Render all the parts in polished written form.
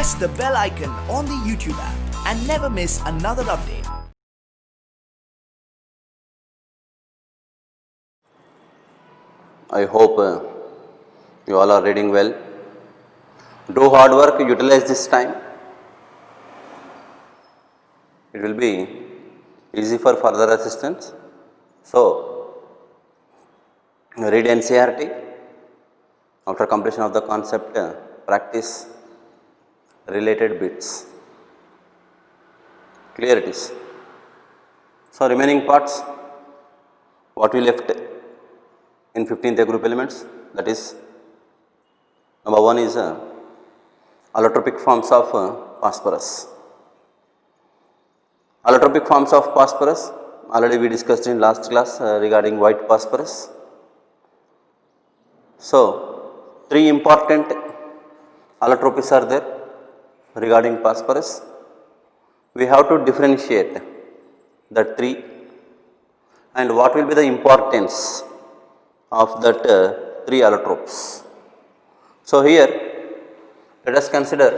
press the bell icon on the YouTube app and never miss another update. I hope you all are reading well. Do hard work, utilize this time. It will be easy for further assistance. So, read NCERT. After completion of the concept, practice related bits. Clear it is. So, remaining parts, what we left in 15th group elements, that is number 1 is allotropic forms of phosphorus. Allotropic forms of phosphorus, already we discussed in last class regarding white phosphorus. So, 3 important allotropies are there regarding phosphorus. We have to differentiate that 3 and what will be the importance of that 3 allotropes. So, here let us consider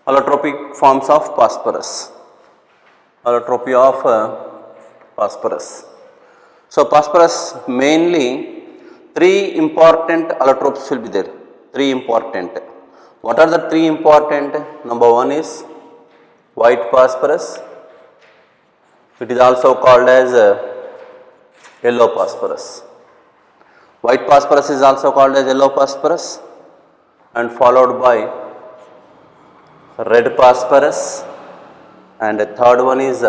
allotropic forms of phosphorus. Allotropy of phosphorus. So, phosphorus mainly 3 important allotropes will be there, 3 important. What are the 3 important? Number 1 is white phosphorus. It is also called as yellow phosphorus. White phosphorus is also called as yellow phosphorus and followed by red phosphorus, and the third one is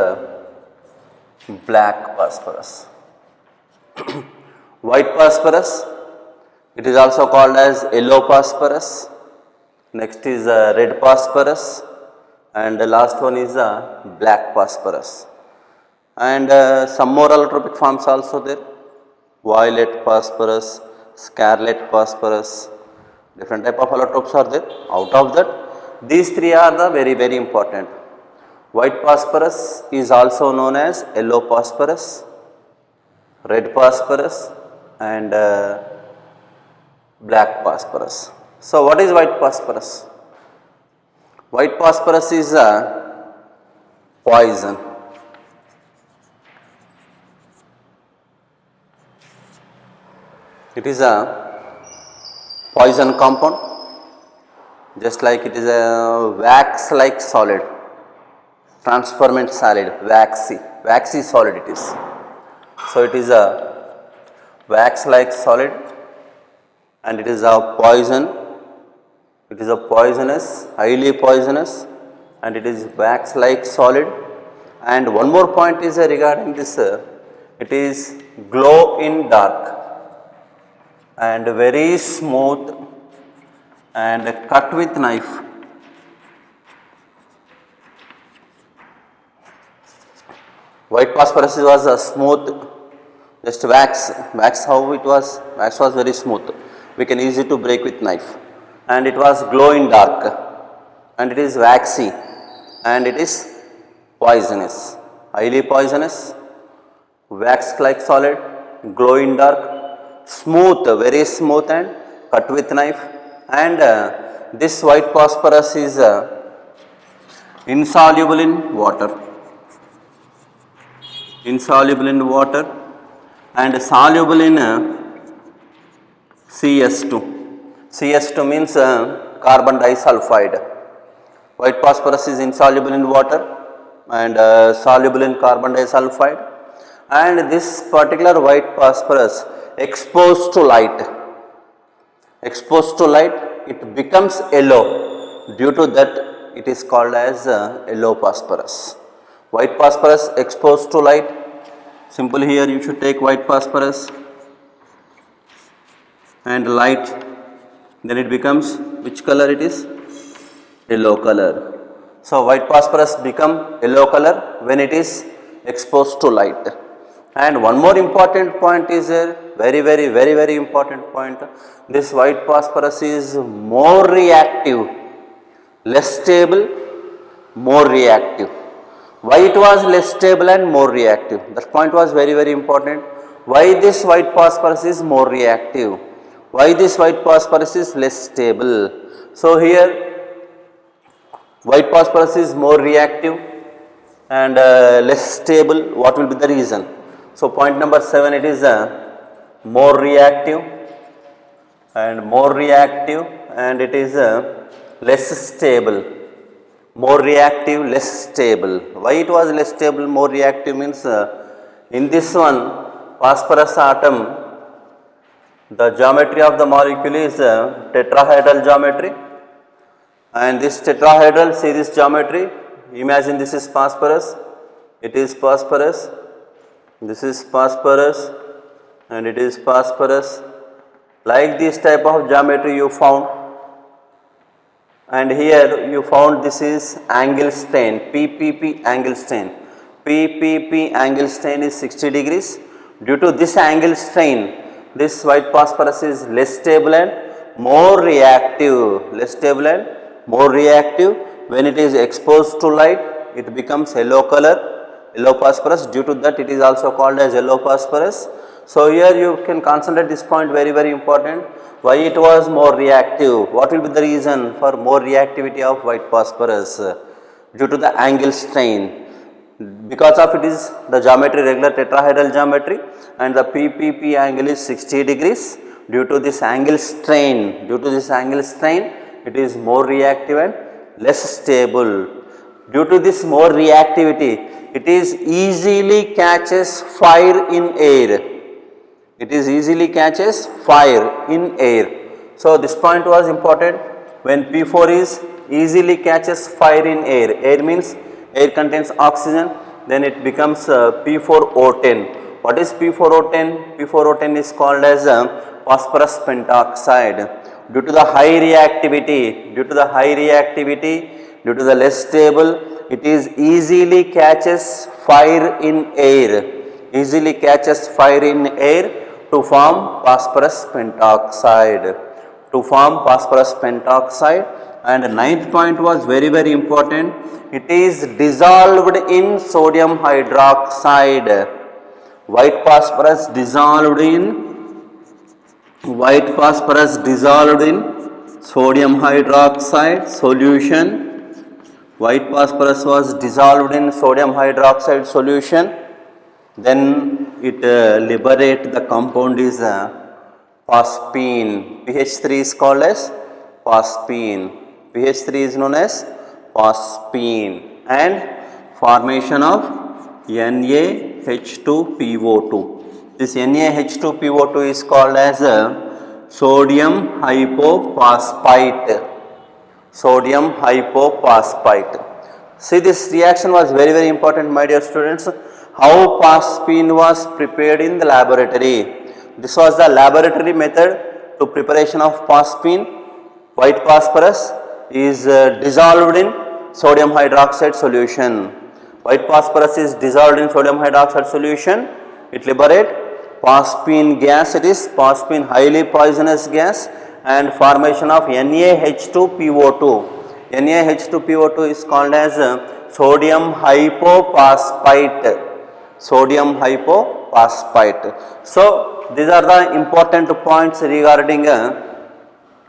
black phosphorus. White phosphorus, it is also called as yellow phosphorus. Next is red phosphorus, and the last one is black phosphorus. And some more allotropic forms also there, violet phosphorus, scarlet phosphorus, different type of allotropes are there. Out of that, these 3 are the very important. White phosphorus is also known as yellow phosphorus, red phosphorus, and black phosphorus. So, what is white phosphorus? White phosphorus is a poison. It is a poison compound, just like it is a wax like solid, transformant solid, waxy solid it is. So, it is a wax like solid and it is a poison. It is a poisonous, highly poisonous, and it is wax like solid. And one more point is regarding this, it is glow in dark and very smooth and cut with knife. White phosphorus was a smooth, just wax how it was, wax was very smooth, we can easy to break with knife, and it was glow in dark and it is waxy and it is poisonous, highly poisonous, wax like solid, glow in dark, smooth, very smooth and cut with knife. And this white phosphorus is insoluble in water, and soluble in CS2. CS2 means carbon disulfide. White phosphorus is insoluble in water and soluble in carbon disulfide, and this particular white phosphorus exposed to light, it becomes yellow. Due to that, it is called as yellow phosphorus. White phosphorus exposed to light, simple here you should take white phosphorus and light, then it becomes which color it is? Yellow color. So, white phosphorus become yellow color when it is exposed to light. And one more important point is here, very important point. This white phosphorus is more reactive, less stable, more reactive. Why it was less stable and more reactive? That point was very important. Why this white phosphorus is more reactive? Why this white phosphorus is less stable? So here white phosphorus is more reactive and less stable. What will be the reason? So point number 7, it is more reactive and it is less stable. More reactive, less stable. Why it was less stable, more reactive means in this one phosphorus atom, the geometry of the molecule is tetrahedral geometry, and this tetrahedral, see this geometry, imagine this is phosphorus, it is phosphorus, this is phosphorus and it is phosphorus. Like this type of geometry you found, and here you found this is angle strain, PPP angle strain. PPP angle strain is 60 degrees. Due to this angle strain, this white phosphorus is less stable and more reactive. Less stable and more reactive. When it is exposed to light, it becomes yellow color, yellow phosphorus. Due to that, it is also called as yellow phosphorus. So here you can concentrate this point, very important. Why it was more reactive? What will be the reason for more reactivity of white phosphorus? Due to the angle strain. Because of it is the geometry, regular tetrahedral geometry, and the PPP angle is 60 degrees. Due to this angle strain, it is more reactive and less stable. Due to this more reactivity, it is easily catches fire in air. It is easily catches fire in air. So this point was important. When P4 is easily catches fire in air, air means air contains oxygen, then it becomes P4O10. What is P4O10? P4O10 is called as phosphorus pentoxide. Due to the high reactivity, due to the less stable, it is easily catches fire in air. Easily catches fire in air to form phosphorus pentoxide. And ninth point was very important. It is dissolved in sodium hydroxide. White phosphorus dissolved in sodium hydroxide solution. White phosphorus was dissolved in sodium hydroxide solution. Then it liberate the compound is phosphine. pH 3 is called as phosphine. pH 3 is known as phosphine, and formation of NaH2PO2. This NaH2PO2 is called as sodium hypophosphite. See, this reaction was very important, my dear students. How phosphine was prepared in the laboratory. This was the laboratory method to preparation of phosphine. White phosphorus is dissolved in sodium hydroxide solution. White phosphorus is dissolved in sodium hydroxide solution. It liberates phosphine gas. It is phosphine, highly poisonous gas, and formation of NaH2PO2. NaH2PO2 is called as sodium hypophosphite. So these are the important points regarding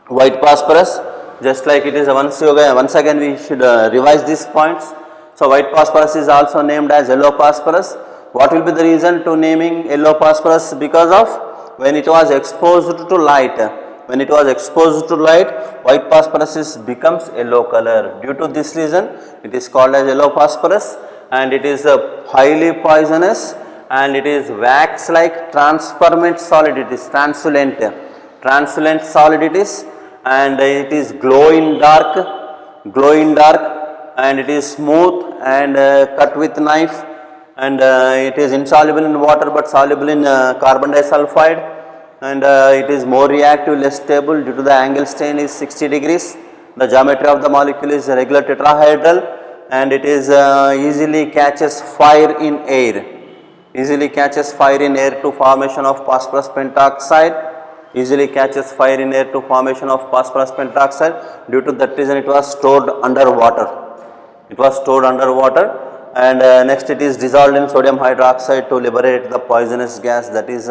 white phosphorus. Just like it is once again we should revise these points. So white phosphorus is also named as yellow phosphorus. What will be the reason to naming yellow phosphorus? Because of when it was exposed to light. White phosphorus becomes yellow color. Due to this reason, it is called as yellow phosphorus, and it is highly poisonous, and it is wax like transparent solid. It is translucent solid it is, and it is glow in dark, and it is smooth and cut with knife, and it is insoluble in water but soluble in carbon disulfide, and it is more reactive, less stable. Due to the angle strain is 60 degrees. The geometry of the molecule is regular tetrahedral, and it is easily catches fire in air. To formation of phosphorus pentoxide. Due to that reason, it was stored under water. And next it is dissolved in sodium hydroxide to liberate the poisonous gas, that is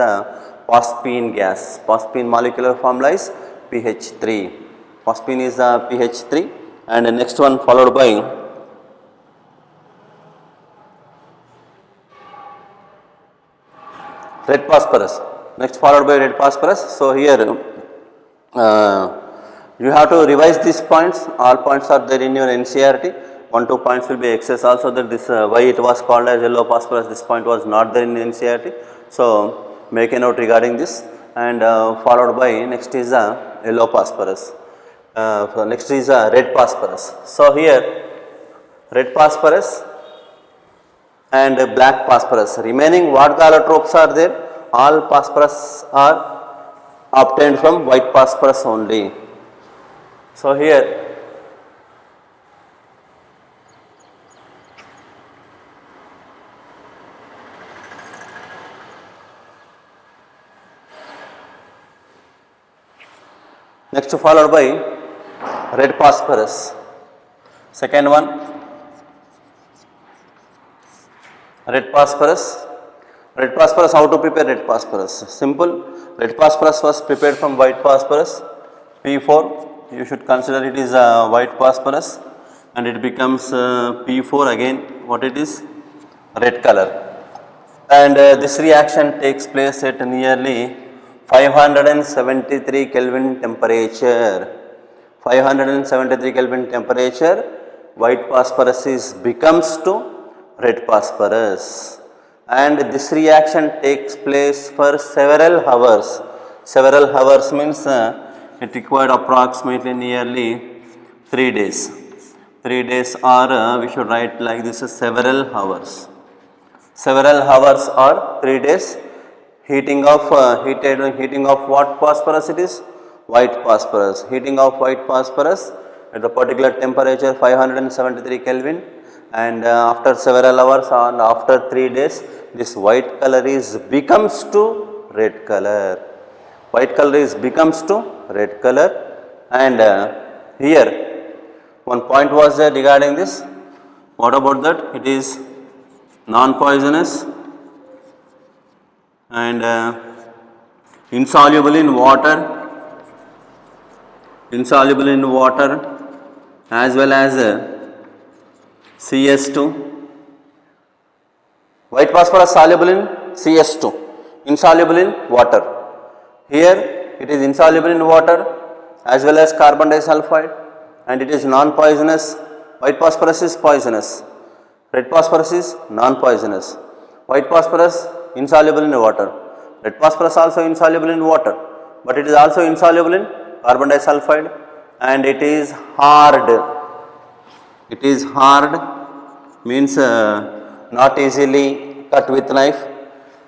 phosphine gas. Phosphine molecular formula is pH3. Phosphine is pH3, and the next one followed by red phosphorus. Next followed by red phosphorus. So here you have to revise these points. All points are there in your NCERT. 1-2 points will be excess also, that this why it was called as yellow phosphorus. This point was not there in NCERT. So make a note regarding this, and followed by next is yellow phosphorus. Next is red phosphorus. So here red phosphorus and black phosphorus. Remaining what the allotropes are there? All phosphorus are obtained from white phosphorus only. So here next followed by red phosphorus. Second one, red phosphorus. Red phosphorus, how to prepare red phosphorus? Simple. Red phosphorus was prepared from white phosphorus, P4. You should consider it is white phosphorus, and it becomes P4 again. What it is? Red color. And this reaction takes place at nearly 573 Kelvin temperature. 573 Kelvin temperature, white phosphorus becomes to red phosphorus, and this reaction takes place for several hours. Several hours means it required approximately nearly 3 days. 3 days, or we should write like this: several hours. Several hours or 3 days. Heating of what phosphorus it is? White phosphorus. Heating of white phosphorus at the particular temperature 573 Kelvin, and after several hours and after 3 days, this white color becomes to red color. White color becomes to red color, and here one point was there regarding this. What about that? It is non-poisonous and insoluble in water. Insoluble in water as well as CS2. White phosphorus soluble in CS2, insoluble in water. Here it is insoluble in water as well as carbon disulfide, and it is non-poisonous. White phosphorus is poisonous. Red phosphorus is non-poisonous. White phosphorus insoluble in water. Red phosphorus also insoluble in water, but it is also insoluble in carbon disulfide, and it is hard. It is hard means not easily cut with knife,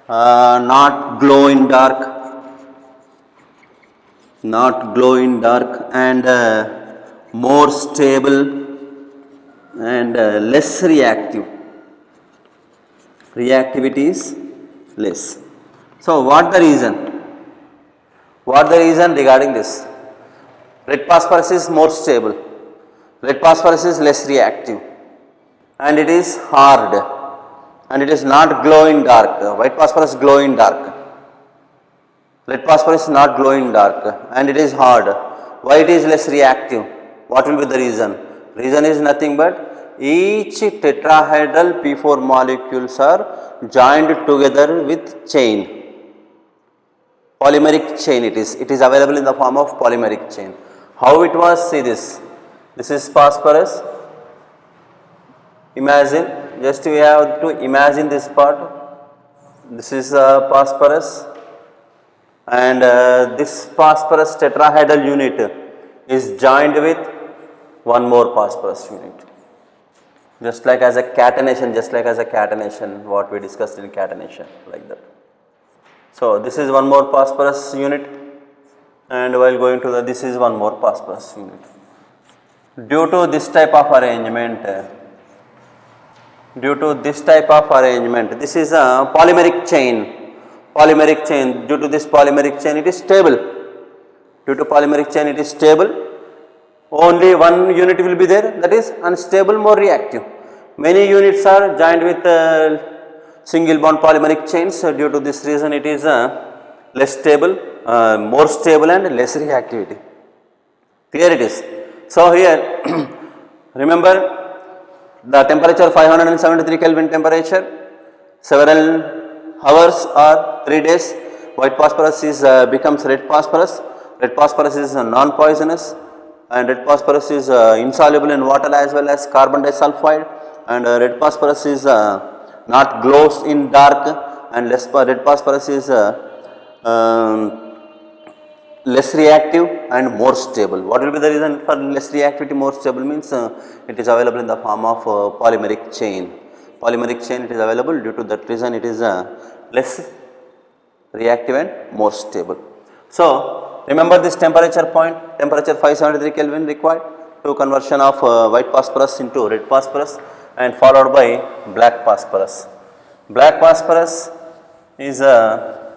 not glow in dark, and more stable and less reactive. Reactivity is less. So what the reason? What the reason regarding this? Red phosphorus is more stable, red phosphorus is less reactive, and it is hard, and it is not glow in dark. White phosphorus glow in dark. Red phosphorus is not glow in dark, and it is hard. Why it is less reactive? What will be the reason? Reason is nothing but each tetrahedral P4 molecules are joined together with chain. Polymeric chain it is available in the form of polymeric chain. How it was? See this. This is phosphorus. Imagine, just we have to imagine this part. This is phosphorus, and this phosphorus tetrahedral unit is joined with one more phosphorus unit. Just like as a catenation, what we discussed in catenation, like that. So this is one more phosphorus unit, and while going to this is one more phosphorus unit. Due to this type of arrangement, this is a polymeric chain. Due to this polymeric chain, it is stable. Only one unit will be there, that is unstable, more reactive. Many units are joined with single bond polymeric chains. Due to this reason, it is less stable, more stable and less reactivity. Clear it is. So here remember the temperature 573 Kelvin temperature, several hours or 3 days, white phosphorus is becomes red phosphorus. Red phosphorus is non-poisonous, and red phosphorus is insoluble in water as well as carbon disulfide, and red phosphorus is not glows in dark, and red phosphorus is less reactive and more stable. What will be the reason for less reactivity, more stable means it is available in the form of polymeric chain. Polymeric chain, it is available, due to that reason it is less reactive and more stable. So remember this temperature point, temperature 573 Kelvin required to conversion of white phosphorus into red phosphorus and followed by black phosphorus. Black phosphorus is a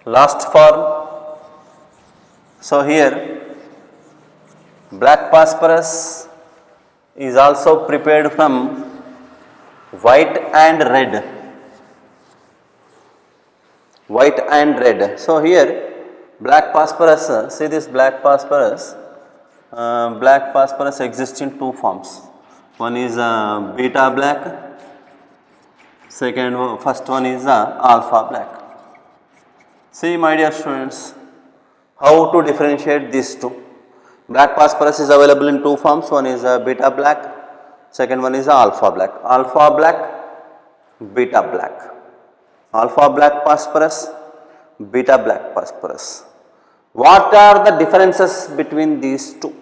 last form. So here black phosphorus is also prepared from white and red. White and red. So here black phosphorus, see this black phosphorus, exists in two forms. One is beta black, first one is alpha black. See my dear students, how to differentiate these two. Black phosphorus is available in two forms, one is beta black, second one is alpha black. Alpha black, beta black. Alpha black phosphorus, beta black phosphorus. What are the differences between these two?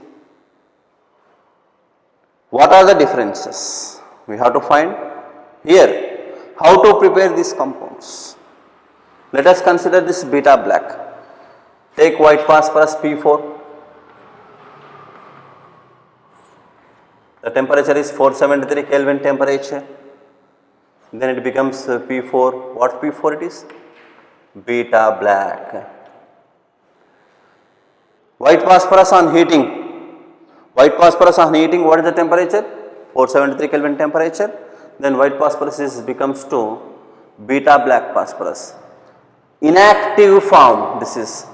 What are the differences? We have to find here how to prepare these compounds. Let us consider this beta black. Take white phosphorus P4. The temperature is 473 Kelvin temperature. Then it becomes P4. What P4 it is? Beta black. White phosphorus on heating. White phosphorus on heating, what is the temperature? 473 Kelvin temperature. Then white phosphorus becomes to beta black phosphorus. Inactive form, this is.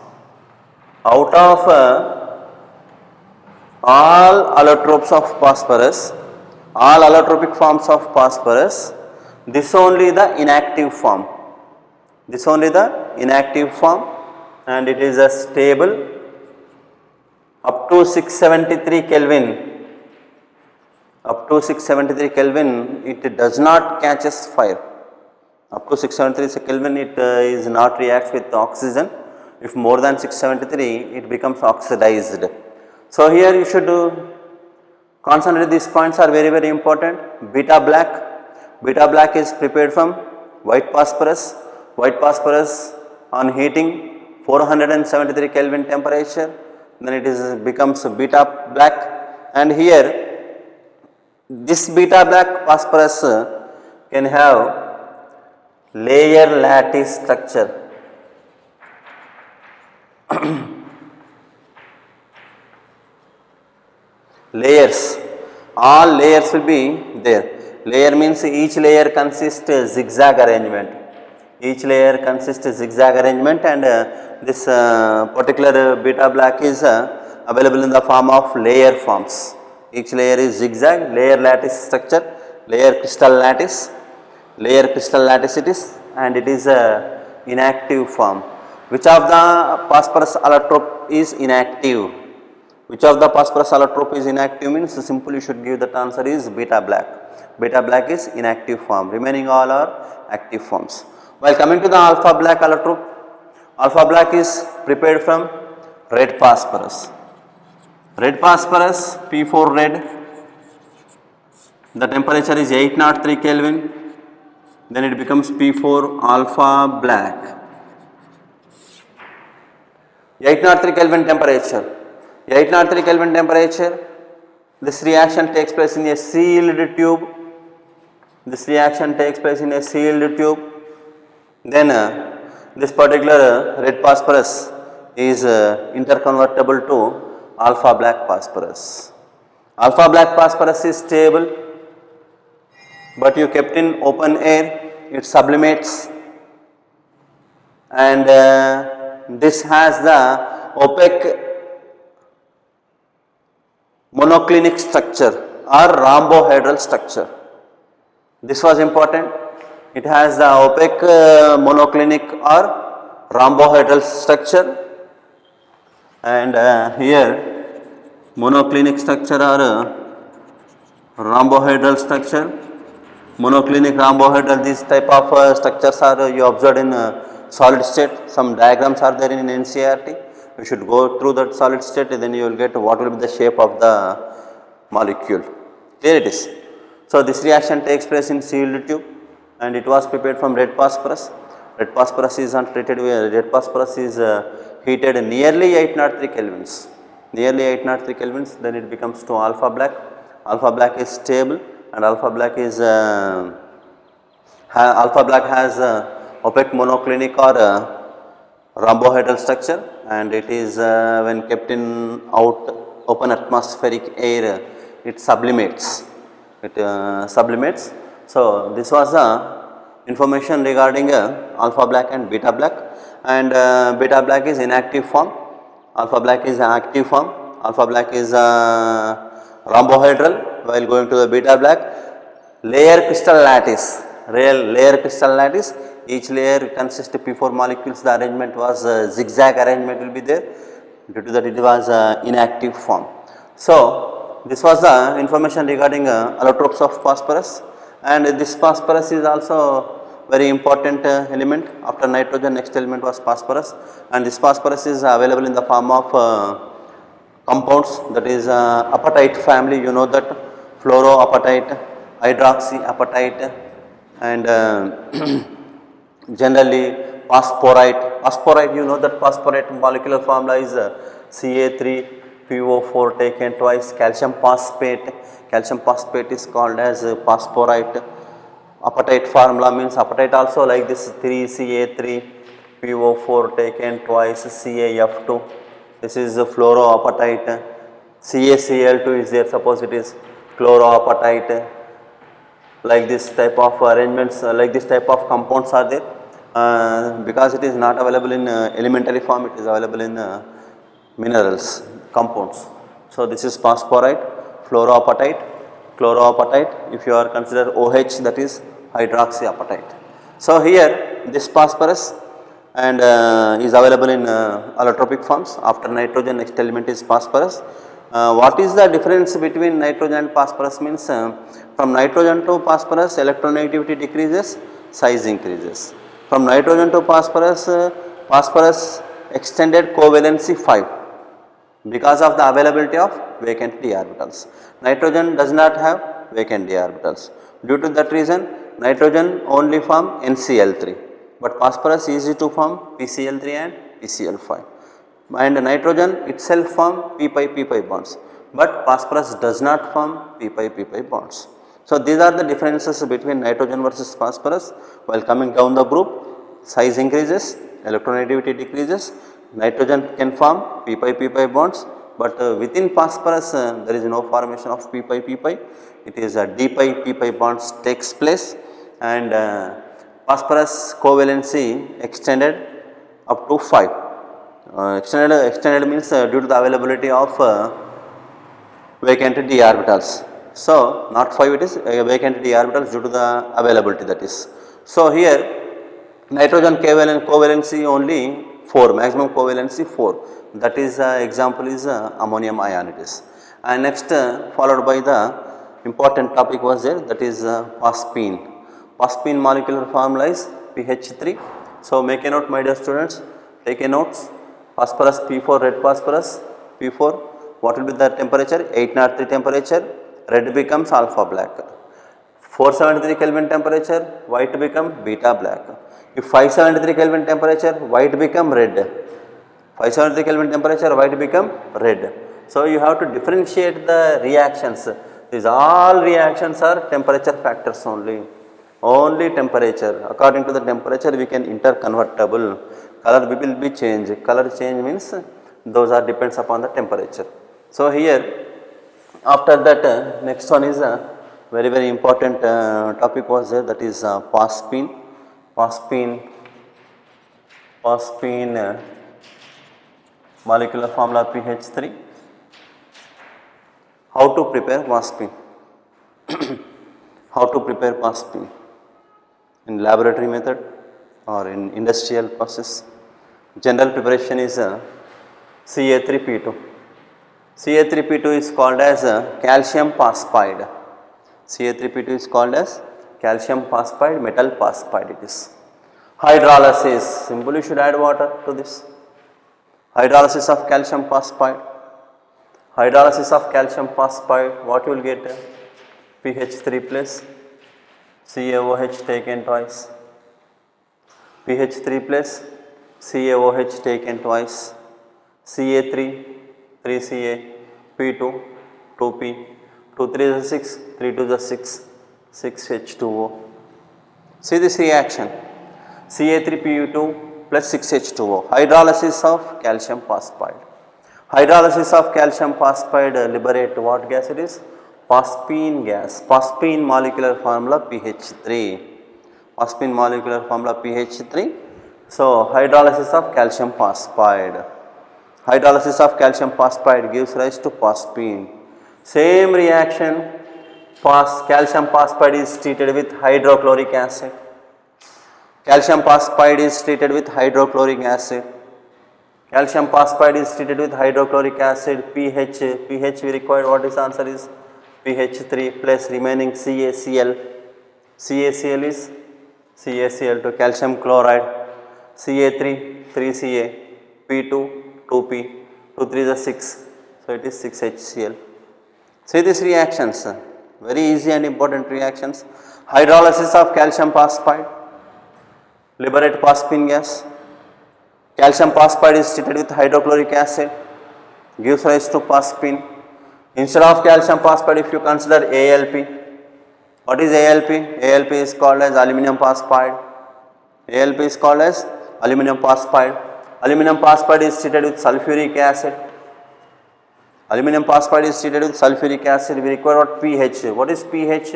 Out of all allotropes of phosphorus, all allotropic forms of phosphorus, this only the inactive form. This only the inactive form, and it is a stable up to 673 Kelvin. Up to 673 Kelvin, it does not catches fire. Up to 673 Kelvin, it is not reacts with oxygen. If more than 673, it becomes oxidized. So here you should concentrate, these points are very, very important. Beta black. Beta black is prepared from white phosphorus. White phosphorus on heating 473 Kelvin temperature, then it becomes beta black, and here this beta black phosphorus can have layer lattice structure. Layers, all layers will be there. Layer means each layer consists zigzag arrangement. Each layer consists zigzag arrangement, and this particular beta black is available in the form of layer forms. Each layer is zigzag, layer lattice structure, layer crystal lattice it is, and it is inactive form. Which of the phosphorus allotrope is inactive? Which of the phosphorus allotrope is inactive means simply you should give that answer is beta black. Beta black is inactive form, remaining all are active forms. While coming to the alpha black allotrope, alpha black is prepared from red phosphorus. Red phosphorus, P4 red, the temperature is 803 Kelvin, then it becomes P4 alpha black. 803 Kelvin temperature. 803 Kelvin temperature, this reaction takes place in a sealed tube. This reaction takes place in a sealed tube. Then this particular red phosphorus is interconvertible to alpha black phosphorus. Alpha black phosphorus is stable, but you kept in open air, it sublimates. and this has the opaque monoclinic structure or rhombohedral structure. This was important. It has the opaque monoclinic or rhombohedral structure, and here monoclinic structure or rhombohedral structure. Monoclinic, rhombohedral, these type of structures are you observed in solid state. Some diagrams are there in NCERT. You should go through that solid state, and then you will get what will be the shape of the molecule. Here it is. So, this reaction takes place in sealed tube, and it was prepared from red phosphorus. Red phosphorus is untreated where red phosphorus is heated nearly 803 kelvins. Nearly 803 kelvins, then it becomes to alpha black. Alpha black is stable, and alpha black is alpha black has opaque monoclinic or rhombohedral structure, and it is when kept in open atmospheric air, it sublimates. Sublimates. So, this was information regarding alpha black and beta black, and beta black is inactive form, alpha black is active form. Alpha black is rhombohedral, while going to the beta black, layer crystal lattice, layer crystal lattice, each layer consists of P4 molecules. The arrangement was zigzag arrangement will be there, due to that it was inactive form. So, this was the information regarding allotropes of phosphorus, and this phosphorus is also very important element. After nitrogen, next element was phosphorus, and this phosphorus is available in the form of compounds, that is apatite family, you know that, fluoroapatite, hydroxyapatite, and generally phosphorite. Phosphorite, you know that phosphorite molecular formula is Ca3PO4 taken twice. Calcium phosphate is called as phosphorite. Apatite formula means apatite also like this, 3Ca3PO4 taken twice, CaF2. This is the fluoroapatite. CaCl2 is there, suppose it is chloroapatite. Like this type of arrangements, like this type of compounds are there. Because it is not available in elementary form, it is available in minerals, compounds. So, this is phosphorite, fluoroapatite, chloroapatite. If you are consider OH, that is hydroxyapatite. So, here this phosphorus and is available in allotropic forms. After nitrogen, next element is phosphorus. What is the difference between nitrogen and phosphorus means from nitrogen to phosphorus electronegativity decreases, size increases. From nitrogen to phosphorus, phosphorus extended covalency 5 because of the availability of vacant d orbitals. Nitrogen does not have vacant d orbitals. Due to that reason, nitrogen only form NCl3, but phosphorus is easy to form PCl3 and PCl5. And nitrogen itself form p-pi bonds, but phosphorus does not form p-pi bonds. So, these are the differences between nitrogen versus phosphorus. While coming down the group, size increases, electronegativity decreases, nitrogen can form p-pi bonds, but within phosphorus there is no formation of p-pi. It is a d-pi bonds takes place, and phosphorus covalency extended up to 5. Extended means due to the availability of vacant d orbitals. So, not 5, it is vacant d orbitals due to the availability, that is. So, here nitrogen covalency only 4, maximum covalency 4, that is example is ammonium ion it is. And next followed by the important topic was there, that is phosphine. Phosphine molecular formula is PH3. So, make a note my dear students, take a notes. Phosphorus P4, red phosphorus P4, what will be the temperature? 803 temperature, red becomes alpha black. 473 Kelvin temperature, white become beta black. If 573 Kelvin temperature, white become red. 573 Kelvin temperature, white become red. So, you have to differentiate the reactions. These all reactions are temperature factors only temperature. According to the temperature, we can interconvertible. Color will be changed. Color change means those are depends upon the temperature. So, here after that next one is a very important topic was there, that is phosphine. phosphine molecular formula pH3. How to prepare phosphine? How to prepare phosphine in laboratory method or in industrial process? General preparation is Ca3P2. Ca3P2 is called as calcium phosphide. Ca3P2 is called as calcium phosphide, metal phosphide it is. Hydrolysis, simply you should add water to this. Hydrolysis of calcium phosphide. Hydrolysis of calcium phosphide, what you will get? pH3 plus CaOH taken twice. pH3 plus CaOH taken twice. Ca3, 3Ca, P2, 2P, 2 3 is 6, 3 2 is 6, 6H2O. See this reaction, Ca3Pu2 plus 6H2O, hydrolysis of calcium phosphide. Hydrolysis of calcium phosphide liberate what gas it is? Phosphine gas. Phosphine molecular formula pH3. Phosphine molecular formula pH3. So, hydrolysis of calcium phosphide. Hydrolysis of calcium phosphide gives rise to phosphine. Same reaction, calcium phosphide is treated with hydrochloric acid. Calcium phosphide is treated with hydrochloric acid. Calcium phosphide is treated with hydrochloric acid. pH we required, what is answer is pH3 plus remaining CaCl. CaCl is CaCl2, calcium chloride. Ca3, 3Ca, P2, 2P, 2 3 is 6, so it is 6HCl. See these reactions, very easy and important reactions. Hydrolysis of calcium phosphide, liberate phosphine gas. Calcium phosphide is treated with hydrochloric acid, gives rise to phosphine. Instead of calcium phosphide, if you consider ALP, what is ALP? ALP is called as aluminum phosphide. ALP is called as aluminum phosphide. Aluminum phosphide is treated with sulfuric acid. Aluminum phosphide is treated with sulfuric acid. We require what? pH. What is pH?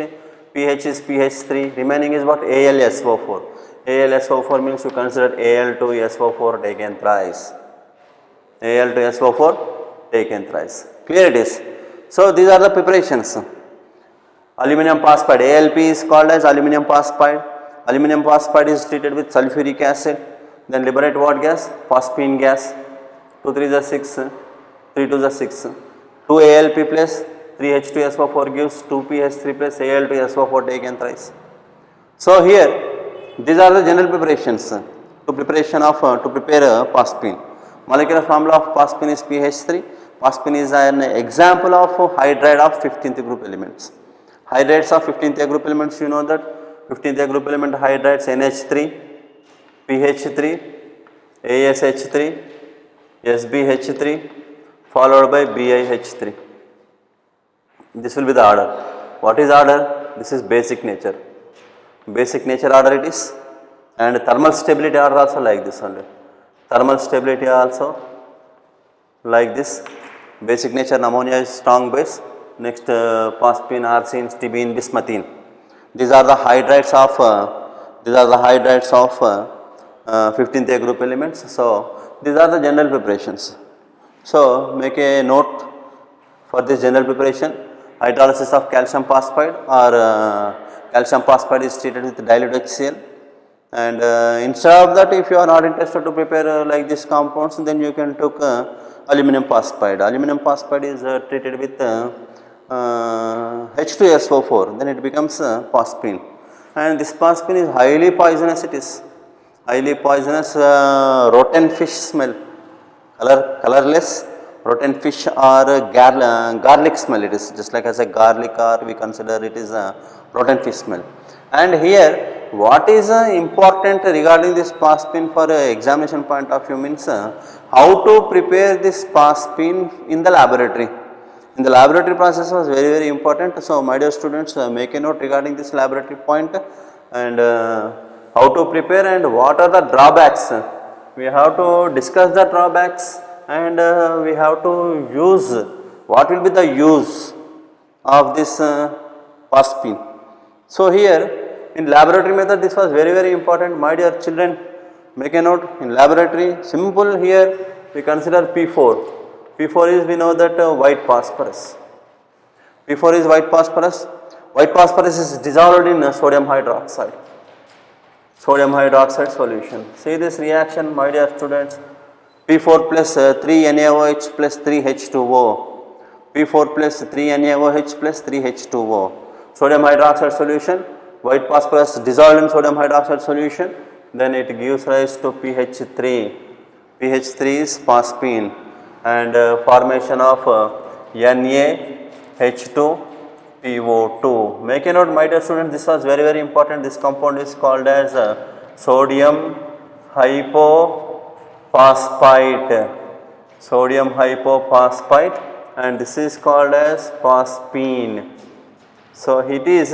pH is pH3. Remaining is what? AlSO4. AlSO4 means you consider Al2SO4 taken thrice. Al2SO4 taken thrice. Clear it is. So these are the preparations. Aluminum phosphide. ALP is called as aluminum phosphide. Aluminum phosphide is treated with sulfuric acid. Then liberate what gas? Phosphine gas. 2 3 is 6, 3 2 is 6. 2 ALP plus 3H2SO4 gives 2PH3 plus Al2SO4 taken thrice. So here these are the general preparations to prepare phosphine. Molecular formula of phosphine is pH3. Phosphine is an example of hydride of 15th group elements. Hydrides of 15th group elements, you know that 15th group element hydrides NH3, PH3, ASH3, SbH3 followed by BiH3. This will be the order. What is order? This is basic nature. Basic nature order it is, and thermal stability order also like this only. Thermal stability also like this. Basic nature, ammonia is strong base. Next phosphine, arsine, stibine, bismuthine. These are the hydrides of 15th group elements. So these are the general preparations. So make a note for this general preparation. Hydrolysis of calcium phosphide or calcium phosphide is treated with dilute HCl, and instead of that, if you are not interested to prepare like these compounds, then you can take aluminum phosphide. Aluminum phosphide is treated with H2SO4, then it becomes phosphine, and this phosphine is highly poisonous. It is highly poisonous, rotten fish smell, colorless rotten fish or garlic smell. It is just like as a garlic, or we consider it is a rotten fish smell. And here what is important regarding this phosphine for examination point of view means how to prepare this phosphine in the laboratory. In the laboratory process was very important. So my dear students, make a note regarding this laboratory point, and how to prepare and what are the drawbacks. We have to discuss the drawbacks, and we have to use what will be the use of this phosphine. So here in laboratory method this was very important. My dear children, Make a note in laboratory, simple here we consider P4. P4 is, we know that white phosphorus. P4 is white phosphorus. White phosphorus is dissolved in sodium hydroxide. Sodium hydroxide solution. See this reaction, my dear students. P4 plus 3NaOH plus 3H2O. P4 plus 3NaOH plus 3H2O. Sodium hydroxide solution. White phosphorus dissolved in sodium hydroxide solution. Then it gives rise to PH3. PH3 is phosphine and formation of NaH2PO2. Make a note, my dear students, this was very important. This compound is called as sodium hypophosphite. Sodium hypophosphite, and this is called as phosphine. So it is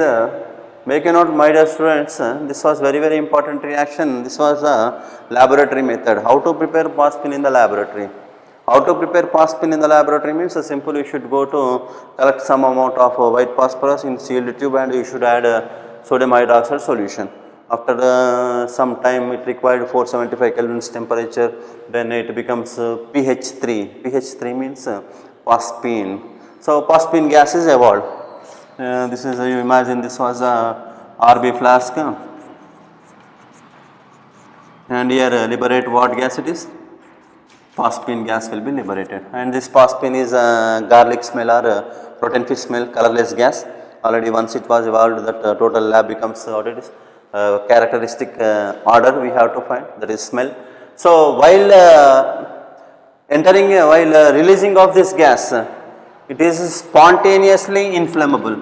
make a note, my dear students, this was very important reaction. This was a laboratory method. How to prepare phosphine in the laboratory? How to prepare phosphine in the laboratory means simple, you should go to collect some amount of white phosphorus in sealed tube and you should add sodium hydroxide solution. After some time, it required 475 Kelvin's temperature, then it becomes PH3. PH3 means phosphine. So phosphine gas is evolved. This is, you imagine this was a RB flask and here liberate what gas it is? Phosphine gas will be liberated, and this phosphine is garlic smell or protein fish smell, colorless gas. Already once it was evolved, that total lab becomes what it is, characteristic order we have to find, that is smell. So while releasing of this gas, it is spontaneously inflammable.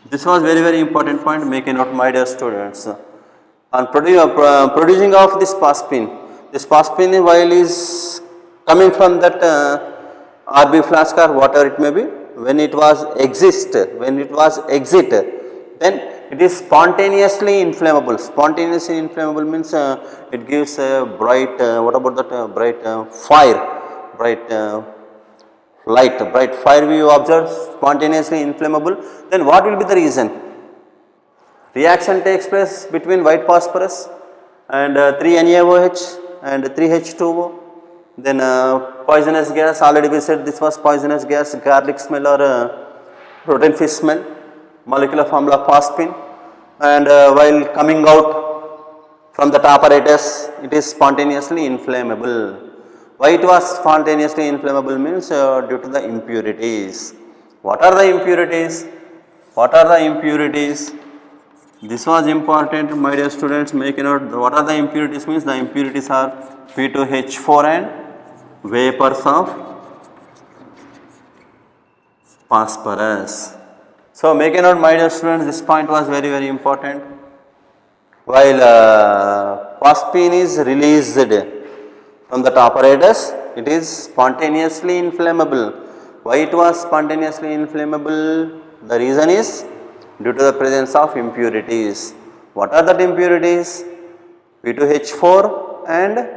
This was very important point. Make a note, my dear students. On producing of this phosphine while is coming from that RB flask or whatever it may be, when it was exit, then it is spontaneously inflammable. Spontaneously inflammable means it gives a bright, what about that bright fire, bright light, bright fire we observe, spontaneously inflammable. Then what will be the reason? Reaction takes place between white phosphorus and 3NaOH and 3H2O. Then poisonous gas, already we said this was poisonous gas, garlic smell or protein fish smell, molecular formula phosphine, and while coming out from that apparatus, it is spontaneously inflammable. Why it was spontaneously inflammable means due to the impurities. What are the impurities? This was important, my dear students. Make a note. What are the impurities means? The impurities are P2H4 and vapors of phosphorus. So make a note, my dear students. This point was very important. While phosphine is released from the apparatus, it is spontaneously inflammable. Why it was spontaneously inflammable? The reason is due to the presence of impurities. What are that impurities? P2H4 and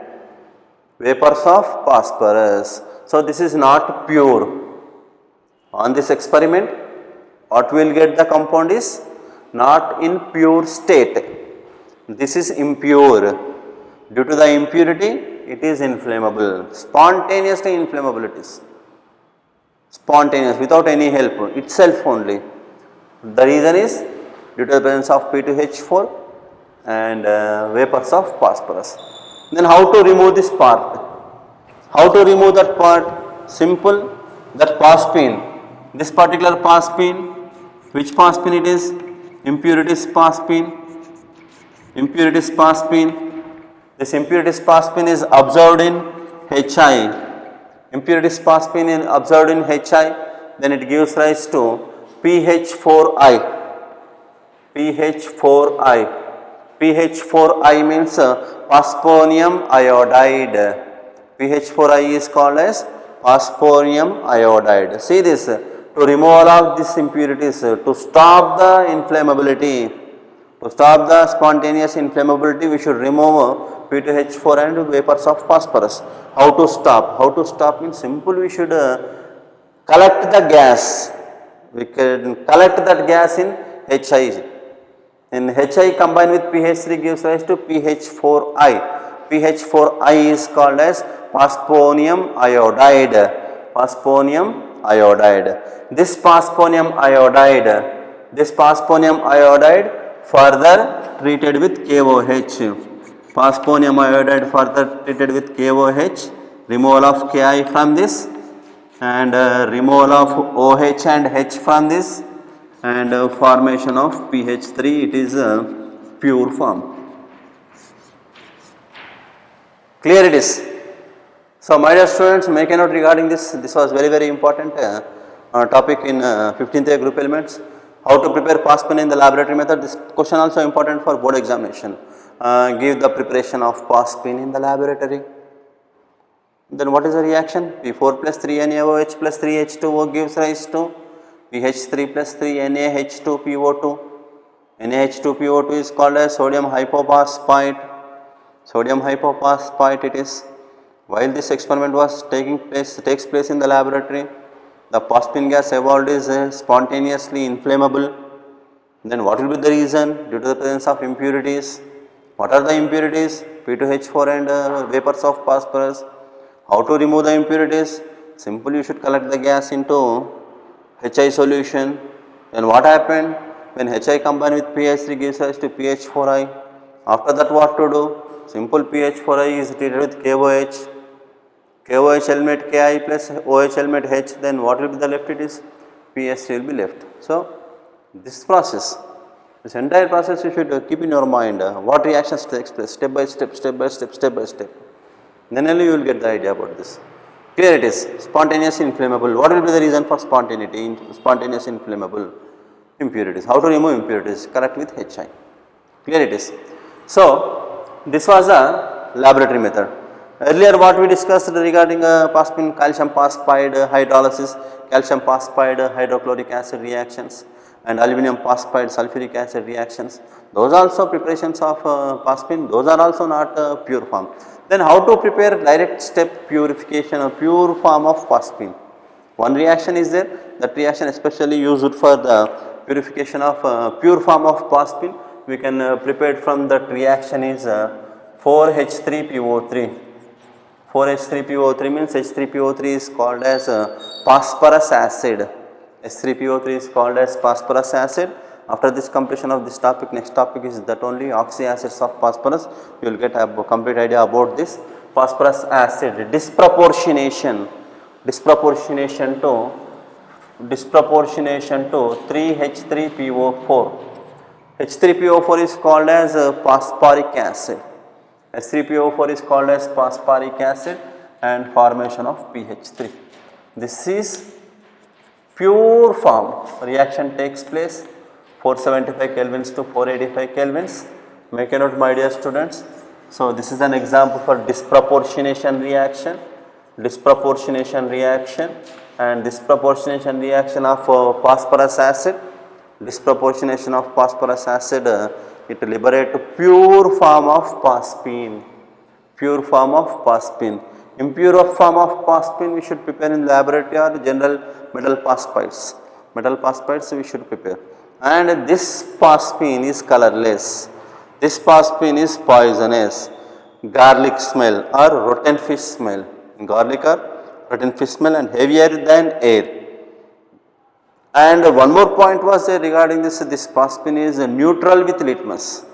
vapors of phosphorus. So this is not pure. On this experiment, what we will get the compound is not in pure state. This is impure. Due to the impurity, it is inflammable. Spontaneously inflammable it is. Spontaneous, without any help, itself only. The reason is due to the presence of P2H4 and vapors of phosphorus. Then how to remove this part? How to remove that part? Simple, that phosphine. This particular phosphine, which phosphine it is? Impurities phosphine. Impurities phosphine. This impurities phosphine is absorbed in HI. Impurities phosphine is absorbed in HI, then it gives rise to PH4I. PH4I. PH4I means phosphonium iodide. PH4I is called as phosphonium iodide. See this, to remove all of these impurities, to stop the inflammability, to stop the spontaneous inflammability, we should remove P2H4 and vapors of phosphorus. How to stop? How to stop means simple, we should collect the gas. We can collect that gas in HI. In Hi combined with PH3 gives rise to PH4I. PH4I is called as pasponium iodide. Pasponium iodide. This pasponium iodide further treated with KOH. Pasponium iodide further treated with KOH. Removal of Ki from this and removal of OH and H from this and formation of PH3. It is a pure form. Clear it is. So my dear students, make a note regarding this. This was very important topic in 15th year group elements. How to prepare paspin in the laboratory method. This question also important for board examination. Give the preparation of paspin in the laboratory. Then what is the reaction? P4 plus 3NaOH plus 3H2O gives rise to PH3 plus 3NaH2PO2. NaH2PO2 is called as sodium hypophosphite. Sodium hypophosphite it is. While this experiment was takes place in the laboratory, the paspin gas evolved is spontaneously inflammable. Then what will be the reason? Due to the presence of impurities. What are the impurities? P2H4 and vapors of phosphorus. How to remove the impurities? Simple, you should collect the gas into Hi solution. Then what happened? When Hi combined with PH3 gives rise to PH4I. After that what to do? Simple, PH4I is treated with KOH. KOH eliminate Ki plus OH eliminate H. Then what will be the left? It is PH3 will be left. So this process, this entire process you should keep in your mind. What reactions takes place step by step. Then only you will get the idea about this. Clear it is. Spontaneous inflammable. What will be the reason for spontaneity? Spontaneous inflammable impurities. How to remove impurities? Correct with Hi. Clear it is. So this was a laboratory method. Earlier what we discussed regarding paspin, calcium phosphide hydrolysis, calcium phosphide hydrochloric acid reactions and aluminum phosphide sulfuric acid reactions. Those also preparations of paspin. Those are also not pure form. Then how to prepare direct step purification or pure form of paspin? One reaction is there, that reaction especially used for the purification of pure form of paspin. We can prepare from that reaction is 4H3PO3. 4H3PO3 means H3PO3 is called as phosphorus acid. H3PO3 is called as phosphorus acid. After this completion of this topic, next topic is that only oxyacids of phosphorus. You will get a complete idea about this. Phosphorus acid disproportionation to 3H3PO4. H3PO4 is called as phosphoric acid. H3PO4 is called as phosphoric acid and formation of PH3. This is pure form. Reaction takes place 475 kelvins to 485 kelvins. Make a note, my dear students. So this is an example for disproportionation reaction. Disproportionation reaction of phosphorus acid. Disproportionation of phosphorus acid, it liberate pure form of paspin. Pure form of paspin. Impure form of paspin we should prepare in laboratory or general metal phosphides. Metal phosphides we should prepare. And this paspin is colorless. This paspin is poisonous. Garlic smell or rotten fish smell. Garlic or rotten fish smell and heavier than air. And one more point was there regarding this paspin is neutral with litmus.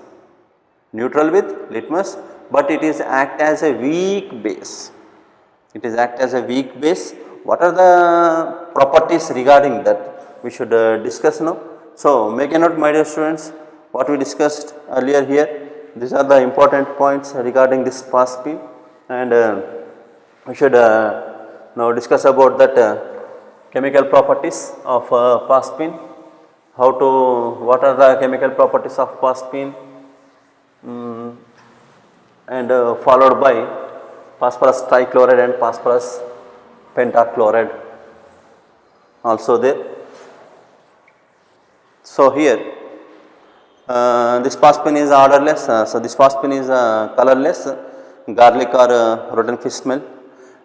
Neutral with litmus, but it is act as a weak base. It is act as a weak base. What are the properties regarding that? We should discuss now. So make a note, my dear students, what we discussed earlier here. These are the important points regarding this paspin, and we should now discuss about that chemical properties of paspin. What are the chemical properties of paspin, and followed by phosphorus trichloride and phosphorus pentachloride also there. So here this paspin is odorless, so this paspin is colorless, garlic or rotten fish smell,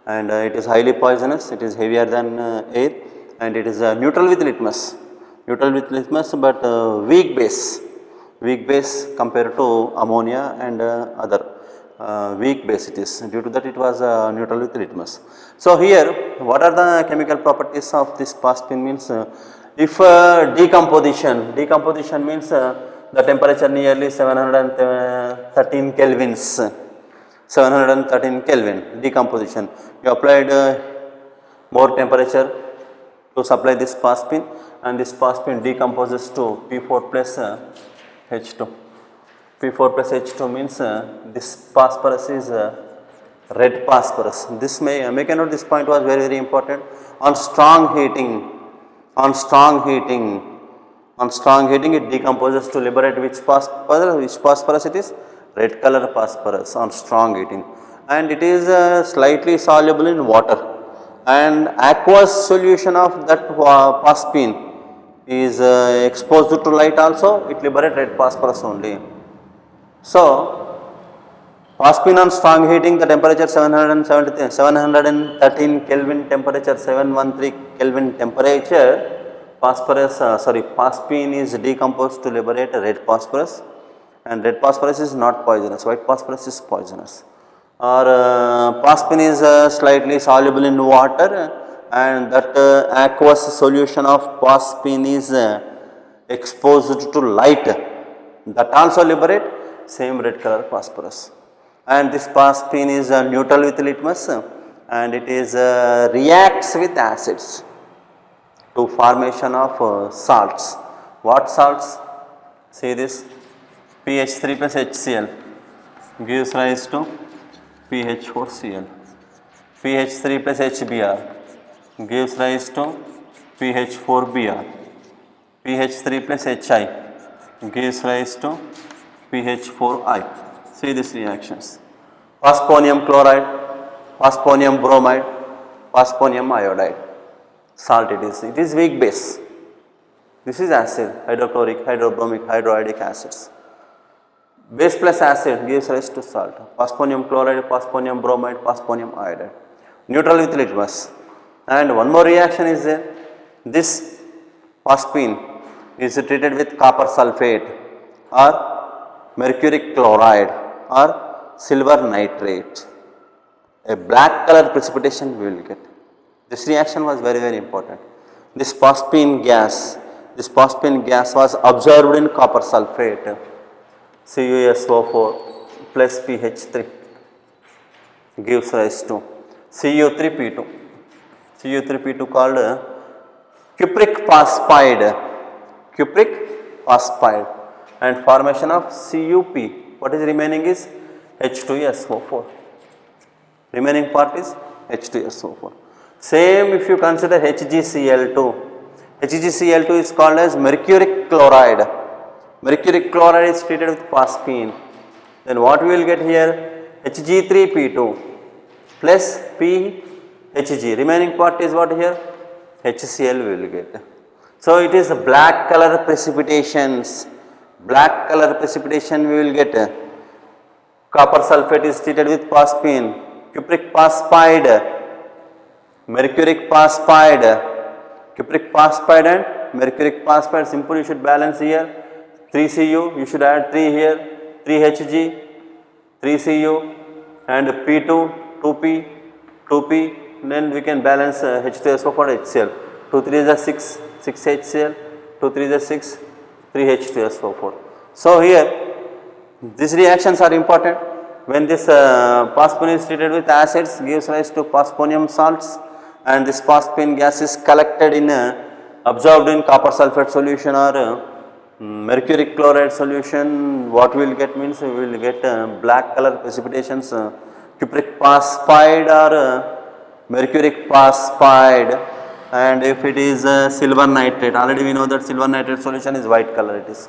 and it is highly poisonous, it is heavier than air, and it is neutral with litmus, but weak base. weak base compared to ammonia and other weak base it is. Due to that it was neutral with litmus. So here what are the chemical properties of this phosphine means if decomposition means the temperature nearly 713 kelvins, 713 Kelvin decomposition. You applied more temperature to supply this phosphine and this phosphine decomposes to P4 plus H2. P4 plus H2 means this phosphorus is red phosphorus. This make a note, this point was very important. On strong heating it decomposes to liberate which phosphorus it is? Red color phosphorus on strong heating, and it is slightly soluble in water, and aqueous solution of that phosphine is exposed to light also, it liberates red phosphorus only. So phosphine on strong heating, the temperature 713 Kelvin temperature, 713 Kelvin temperature, phosphine is decomposed to liberate red phosphorus, and red phosphorus is not poisonous, white phosphorus is poisonous. Or phosphine is slightly soluble in water, and that aqueous solution of phosphine is exposed to light, that also liberate same red color phosphorus. And this phosphine is neutral with litmus, and it is reacts with acids to formation of salts. What salts? See this, PH3 plus HCl gives rise to PH4Cl. PH3 plus HBr gives rise to PH4Br. PH3 plus HI gives rise to PH4I. See these reactions. Phosphonium chloride, phosphonium bromide, phosphonium iodide. Salt it is weak base. This is acid, hydrochloric, hydrobromic, hydroiodic acids. Base plus acid gives rise to salt. Phosphonium chloride, phosphonium bromide, phosphonium iodide. Neutral with litmus. And one more reaction is there. This phosphine is treated with copper sulfate or mercuric chloride or silver nitrate. A black color precipitation we will get. This reaction was very important. This phosphine gas was observed in copper sulfate, CuSO4 plus pH3 gives rise to Cu3P2. Cu3P2 called cupric phosphide, and formation of CuP. What is remaining is H2SO4. Remaining part is H2SO4. Same if you consider HgCl2. HgCl2 is called as mercuric chloride. Mercuric chloride is treated with phosphine. Then what we will get here? Hg3P2 plus PHg. Remaining part is what here? HCl we will get. So it is black color precipitations. Black color precipitation we will get. Copper sulfate is treated with phosphine. Cupric phosphide, mercuric phosphide, cupric phosphide and mercuric phosphide. Simple, you should balance here. 3Cu, you should add 3 here, 3Hg, 3Cu and P2, 2P, 2P, then we can balance H2SO for HCl. 2 3 is a 6, 6 HCl, 2 3 is a 6, 3 H2SO4. So here these reactions are important. When this phosphine is treated with acids, gives rise to phosphonium salts, and this phosphine gas is collected in absorbed in copper sulfate solution or mercuric chloride solution. What we will get means we will get black color precipitations, cupric phosphide or mercuric phosphide, and if it is silver nitrate, already we know that silver nitrate solution is white color, it is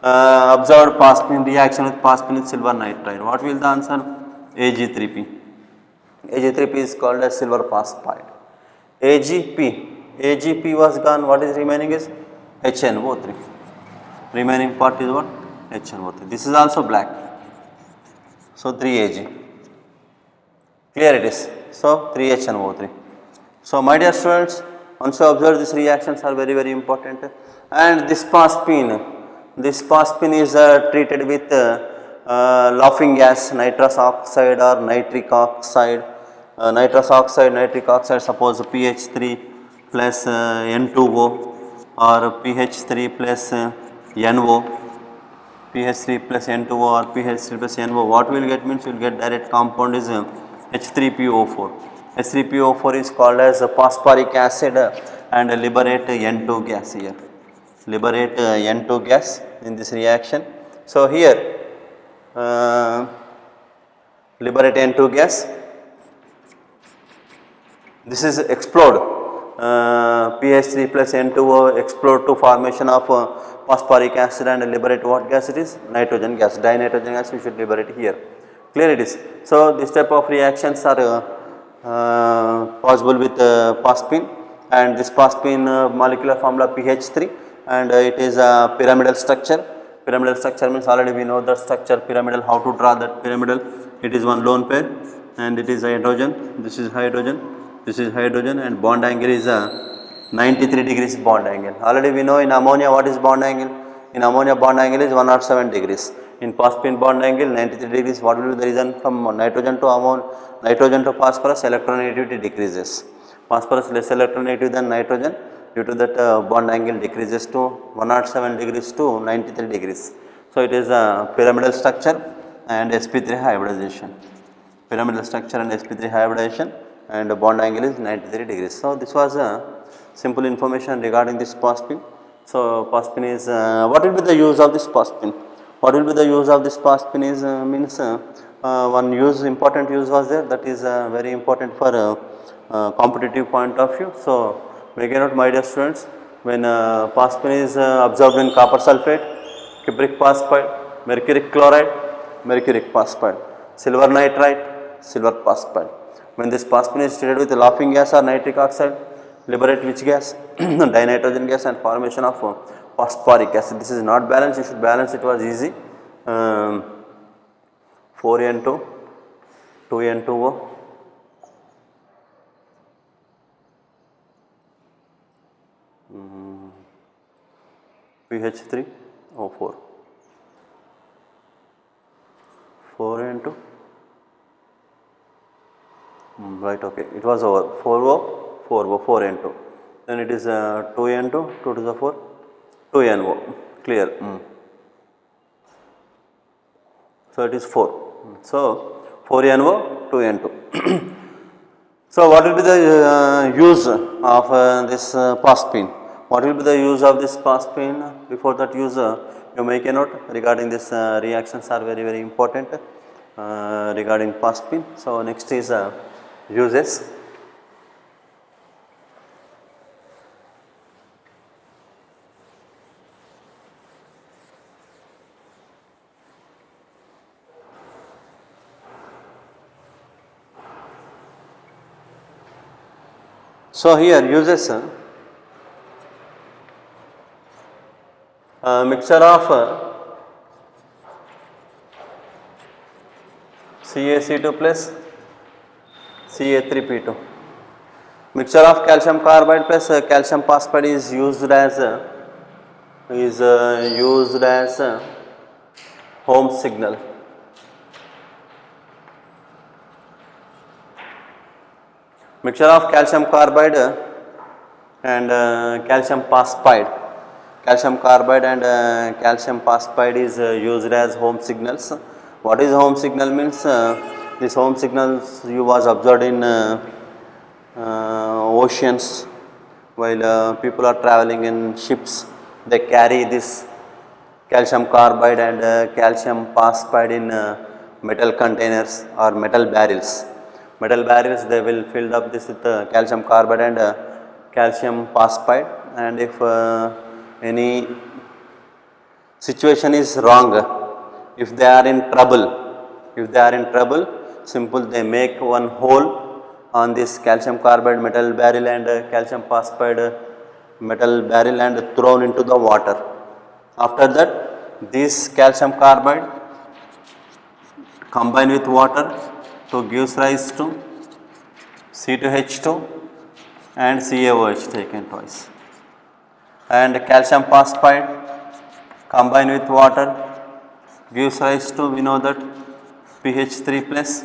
absorbed phosphine reaction with phosphine with silver nitride. What will the answer? Ag3P. Ag3P is called as silver phosphide. Ag was gone, what is remaining is HNO3. Remaining part is what? HNO3. This is also black. So 3Ag. Clear it is. So 3HNO3. So my dear students, once you observe these reactions are very important, and this phosphine This phosphine is treated with laughing gas, nitrous oxide or nitric oxide. Nitric oxide, suppose pH 3 plus N2O or pH 3 plus NO, pH 3 plus N2O or pH 3 plus NO. What we will get means we will get direct compound is H3PO4. H3PO4 is called as phosphoric acid and liberate N2 gas here. Liberate N2 gas in this reaction. So here liberate N2 gas. This is explode. pH 3 plus N2O explode to formation of phosphoric acid and liberate what gas it is? Nitrogen gas. Dinitrogen gas we should liberate here. Clear it is. So this type of reactions are possible with phosphine, and this phosphine molecular formula pH 3, and it is a pyramidal structure. Pyramidal structure means already we know the structure pyramidal, how to draw that pyramidal. It is one lone pair and it is hydrogen, this is hydrogen, and bond angle is 93 degrees bond angle. Already we know in ammonia what is bond angle. In ammonia bond angle is 107 degrees. In phosphine bond angle 93 degrees. What will be the reason? From nitrogen to phosphorus, electronegativity decreases. Phosphorus less electronegative than nitrogen, due to that bond angle decreases to 107 degrees to 93 degrees. So it is a pyramidal structure and sp3 hybridization. Pyramidal structure and sp3 hybridization, and the bond angle is 93 degrees. So this was a simple information regarding this phosphine. So phosphine is what will be the use of this phosphine? What will be the use of this phosphine is means one important use was there, that is very important for competitive point of view. So make a note, my dear students, when phosphine is absorbed in copper sulphate, cupric phosphide, mercuric chloride, mercuric phosphide, silver nitrite, silver phosphide. When this phosphine is treated with laughing gas or nitric oxide, liberate which gas? Dinitrogen gas and formation of phosphoric acid. This is not balanced, you should balance, it was easy. 4N2, 2N2O, pH 3O4, 4N2, right, okay, it was over, 4N2, then it is 2N2, 2 to the 4, 2NO, clear. So it is 4, so 4NO, 2N2. So what will be the use of this phosphine? What will be the use of this phosphine? Before that use, you make a note regarding this reactions are very important regarding phosphine. So next is uses. So here uses mixture of CaC2 plus Ca3P2. Mixture of calcium carbide plus calcium phosphide is used as home signal. Mixture of calcium carbide and calcium phosphide. Calcium carbide and calcium phosphide is used as home signals. What is home signal means? This home signals was observed in oceans while people are traveling in ships. They carry this calcium carbide and calcium phosphide in metal containers or metal barrels. Metal barrels, they will fill up this with calcium carbide and calcium phosphide, and if any situation is wrong, if they are in trouble, simple they make one hole on this calcium carbide metal barrel and calcium phosphide metal barrel and thrown into the water. After that, this calcium carbide combine with water to gives rise to C2H2 and CaOH taken twice, and calcium phosphide combine with water gives rise to, we know that pH3 plus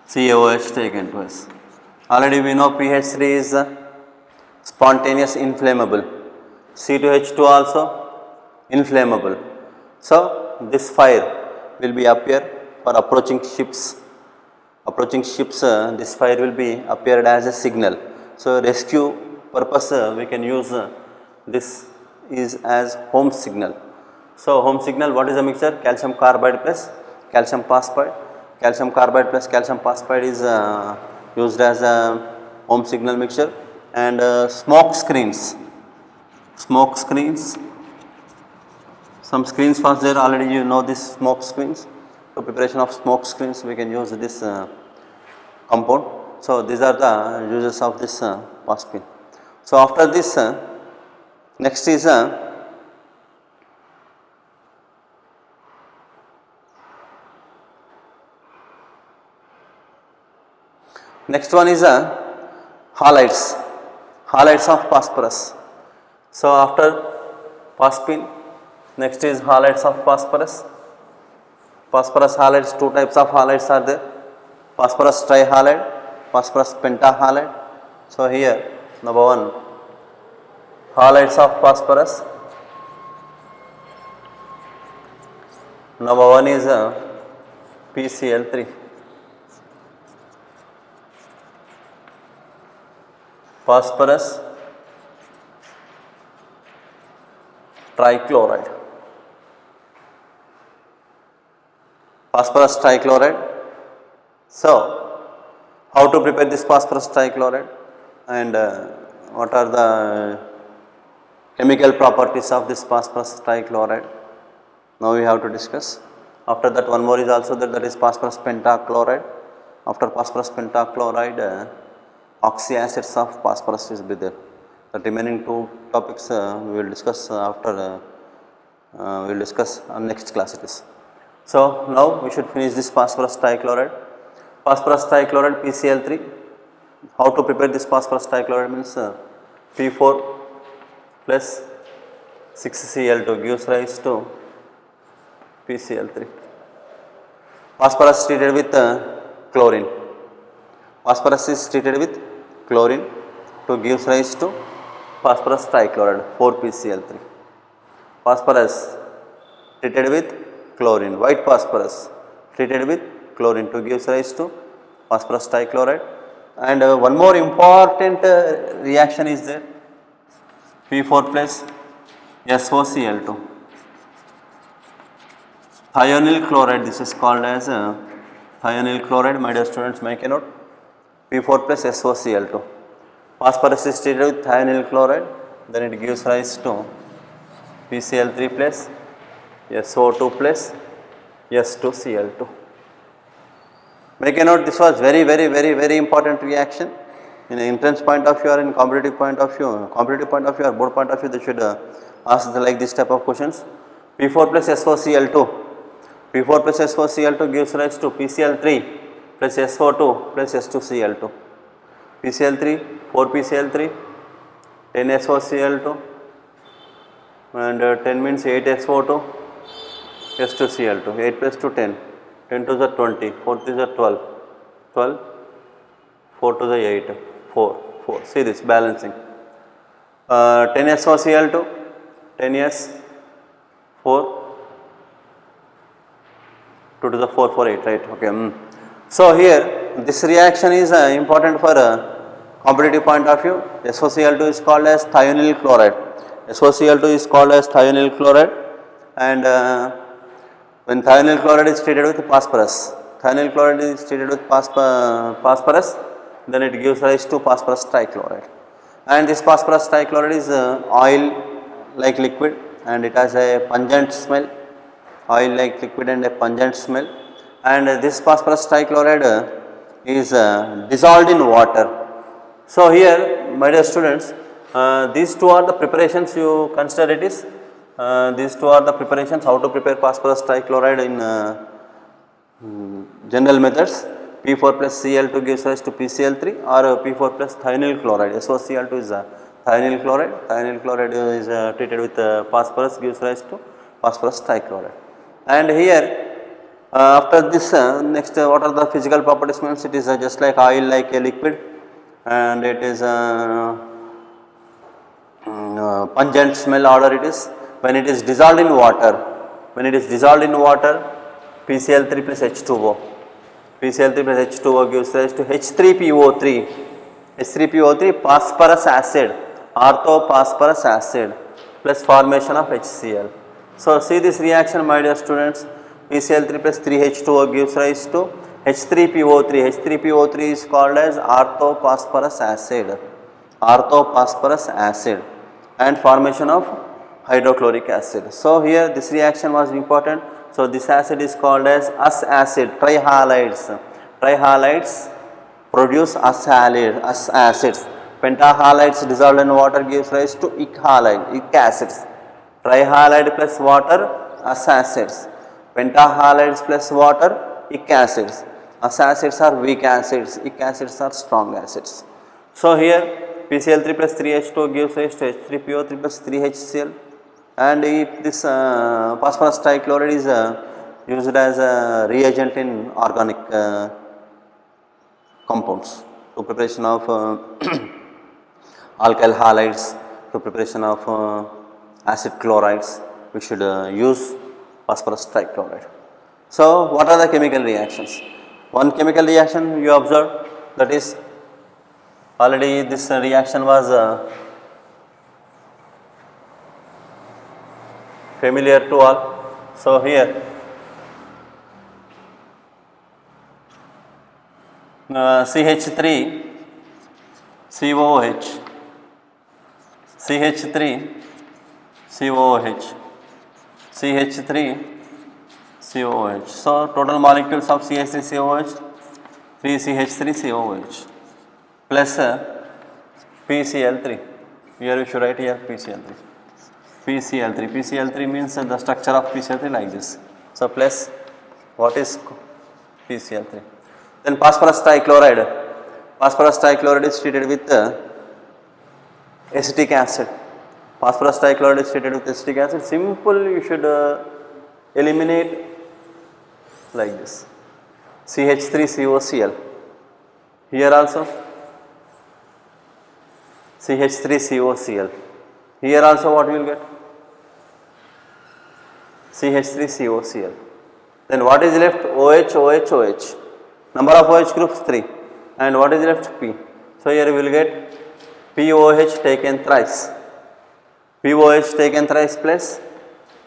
CaOH taken to us. Already we know pH3 is spontaneous inflammable, C2H2 also inflammable. So this fire will be appear for approaching ships. This fire will be appeared as a signal. So rescue purpose we can use this is as home signal. So home signal, what is the mixture? Calcium carbide plus calcium phosphide. Calcium carbide plus calcium phosphide is used as a home signal mixture. And smoke screens. Some screens was there already, you know this smoke screens. For preparation of smoke screens we can use this compound. So these are the uses of this phosphine. So after this next is next one is halides of phosphorus. So after phosphine, next is halides of phosphorus. Phosphorus halides, two types of halides are there, phosphorus trihalide, phosphorus pentahalide. So here number one, halides of phosphorus. Number one is PCl3. Phosphorus trichloride. So how to prepare this phosphorus trichloride and what are the chemical properties of this phosphorus trichloride? Now we have to discuss. After that one more is also there, that is phosphorus pentachloride. After phosphorus pentachloride oxyacids of phosphorus is be there. The remaining two topics we will discuss after we will discuss on next class it is. So now we should finish this phosphorus trichloride. Phosphorus trichloride PCl3. How to prepare this phosphorus trichloride means P4 plus 6Cl2 gives rise to PCl3. Phosphorus treated with chlorine. Phosphorus is treated with chlorine to gives rise to phosphorus trichloride 4PCl3. Phosphorus treated with chlorine, white phosphorus treated with chlorine to gives rise to phosphorus trichloride. And one more important reaction is there, P4 plus SOCl2. Thionyl chloride, this is called as thionyl chloride, my dear students, make a note. P4 plus SOCl2. Phosphorus is treated with thionyl chloride, then it gives rise to PCl3 plus SO2 plus S2Cl2. Make a note, this was very important reaction. In an entrance point of view or in competitive point of view or board point of view, they should ask like this type of questions. P4 plus SOCl2. P4 plus SOCl2 gives rise to PCl3 plus SO2 plus S2Cl2. PCl3, 4PCl3, 10 SOCl2 and 10 means 8 SO2, S2Cl2, 8 plus 2 10, 10 to the 20, 4 to the 12, 12, 4 to the 8, 4, see this balancing. 10 SOCl2, 10 S, 4, 2 to the 4, 4, 8, right, okay. So here this reaction is important for competitive point of view. SOCl2 is called as thionyl chloride. SOCl2 is called as thionyl chloride, and when thionyl chloride is treated with phosphorus, then it gives rise to phosphorus trichloride. And this phosphorus trichloride is oil like liquid and it has a pungent smell, oil like liquid and a pungent smell. And this phosphorus trichloride is dissolved in water. So here, my dear students, these two are the preparations you consider it is. These two are the preparations how to prepare phosphorus trichloride in general methods. P4 plus Cl2 gives rise to PCl3 or P4 plus thionyl chloride. SOCl2 is Thionyl chloride is treated with phosphorus, gives rise to phosphorus trichloride. And here after this next what are the physical properties means it is just like oil, like a liquid, and it is pungent smell odor it is. When it is dissolved in water, PCl3 plus H2O, PCl3 plus H2O gives rise to H3PO3, phosphorus acid, orthophosphorus acid plus formation of HCl. So see this reaction, my dear students, PCl3 plus 3H2O gives rise to H3PO3. H3PO3 is called as orthophosphorus acid, and formation of hydrochloric acid. So here this reaction was important. So this acid is called as us acid. Trihalides produce us acids. Pentahalides dissolved in water gives rise to ic acids. Trihalide plus water, us acids. Pentahalides plus water, ic acids. Us acids are weak acids, ic acids are strong acids. So here PCl3 plus 3H2 gives rise to H3PO3 plus 3HCl, and this phosphorus trichloride is used as a reagent in organic compounds to preparation of alkyl halides, to preparation of acid chlorides. We should use phosphorus trichloride. So what are the chemical reactions? One chemical reaction you observed, that is already this reaction was familiar to all. So here CH3 COOH, CH3 COOH, CH3 COOH. So total molecules of CH3 COOH 3 CH3 COOH plus PCl3. Here we should write here PCl3. PCl3 means the structure of PCl3 like this. So plus what is PCl3? Then phosphorus trichloride. Phosphorus trichloride is treated with acetic acid. Phosphorus trichloride is treated with acetic acid. Simple, you should eliminate like this. CH3COCl. Here also CH3COCl. Here also what we will get? CH3COCl. Then what is left? OH. Number of OH groups 3. And what is left? P. So here we will get POH taken thrice. POH taken thrice plus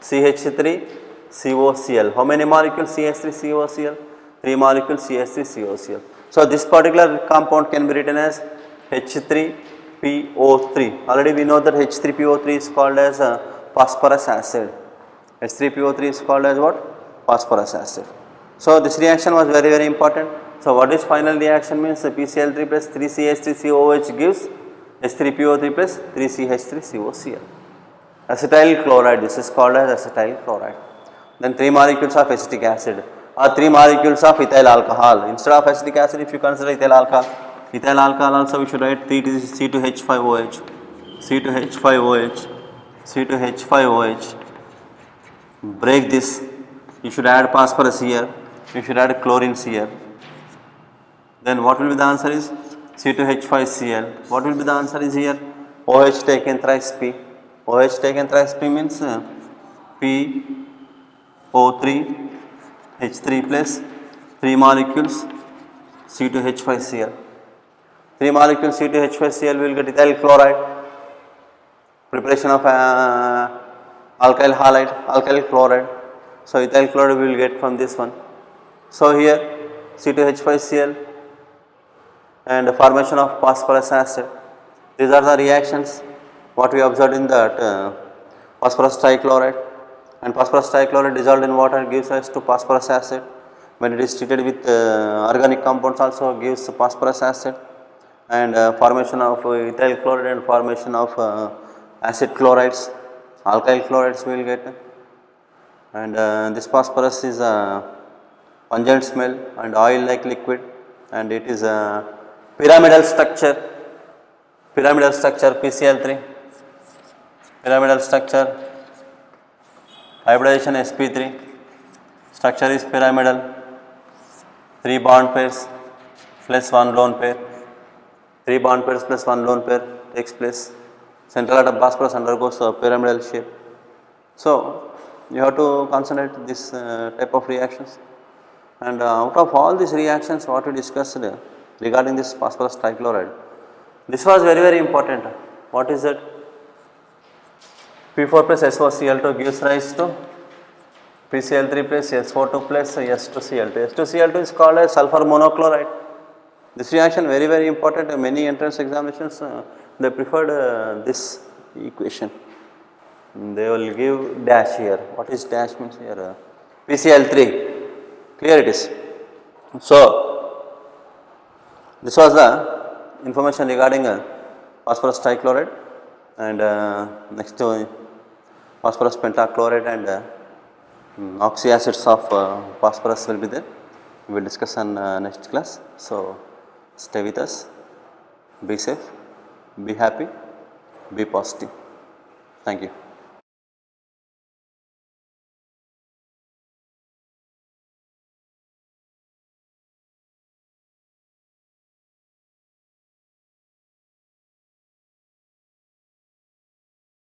CH3COCl. How many molecules CH3COCl? 3 molecules CH3COCl. So this particular compound can be written as H3PO3. Already we know that H3PO3 is called as phosphorus acid. H3PO3 is called as what? Phosphorus acid. So this reaction was very, very important. So what is final reaction means PCl3 plus 3CH3COOH gives H3PO3 plus 3CH3COCl. Acetyl chloride, this is called as acetyl chloride. Then 3 molecules of acetic acid or 3 molecules of ethyl alcohol. Instead of acetic acid, if you consider ethyl alcohol also we should write C2H5OH, C2H5OH. Break this, you should add phosphorus here, you should add chlorine here. Then what will be the answer is C2H5Cl. What will be the answer is here? OH taken thrice P. OH taken thrice P means PO3 H3 plus 3 molecules C2H5Cl. 3 molecules C2H5Cl will get ethyl chloride. Preparation of alkyl halide, alkyl chloride. So ethyl chloride we will get from this one. So here C2H5Cl and formation of phosphorus acid. These are the reactions what we observed in that phosphorus trichloride, and phosphorus trichloride dissolved in water gives rise to phosphorus acid. When it is treated with organic compounds also gives phosphorus acid, and formation of ethyl chloride and formation of acid chlorides, alkyl chlorides we will get. And this phosphorus is a pungent smell and oil like liquid, and it is a pyramidal structure. Pyramidal structure PCl3, pyramidal structure, hybridization sp3, structure is pyramidal, 3 bond pairs plus 1 lone pair, 3 bond pairs plus 1 lone pair takes place. Central atom phosphorus undergoes a pyramidal shape. So, you have to concentrate this type of reactions, and out of all these reactions what we discussed regarding this phosphorus trichloride, this was very important. What is that? P4 plus SOCl2 gives rise to PCl3 plus SO2 plus S2Cl2. S2Cl2 is called as sulfur monochloride. This reaction very important. In many entrance examinations they preferred this equation. They will give dash here. What is dash means here? PCl3. Clear it is. So, this was the information regarding phosphorus trichloride, and next to phosphorus pentachloride and oxyacids of phosphorus will be there. We will discuss on next class. So, stay with us, be safe, be happy, be positive. Thank you.